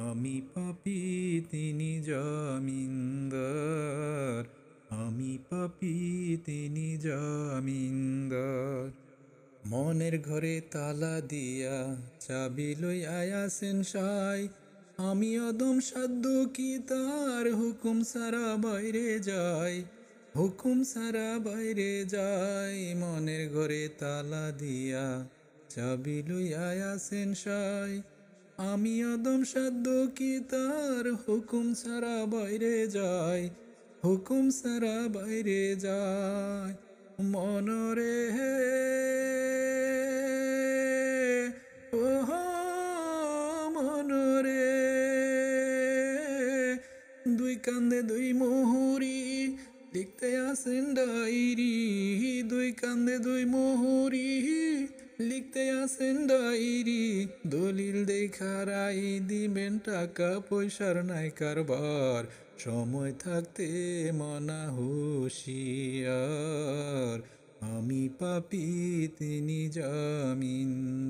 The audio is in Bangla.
আমি পাপী তিনি জমিনদার, আমি পাপী তিনি জমিনদার। মনের ঘরে তালা দিয়া চাবি লই আয়াসেন সাই, আমি অদম সাধ্য কি তার হুকুম সারা বাইরে যাই, হুকুম সারা বাইরে যাই। মনের ঘরে তালা দিয়া চাবি লই আয়াসেন সাই, আমি অদম সাধ্য কি তার হুকুম সারা বাইরে যাই, হুকুম সারা বাইরে যায়। মনরে হে ওহ মনরে, দুই কান্দে দুই মুহুরি লিখতে আসেন ডায়েরি, দুই কান্দে দুই মুহুরি লিখতে আসেন ডায়েরি। দলিল দেখারাই দিবেন টাকা পয়সার নাই কারবার, সময় থাকতে মনা হুঁশিয়ার, আমি পাপী তিনি জমিনদার।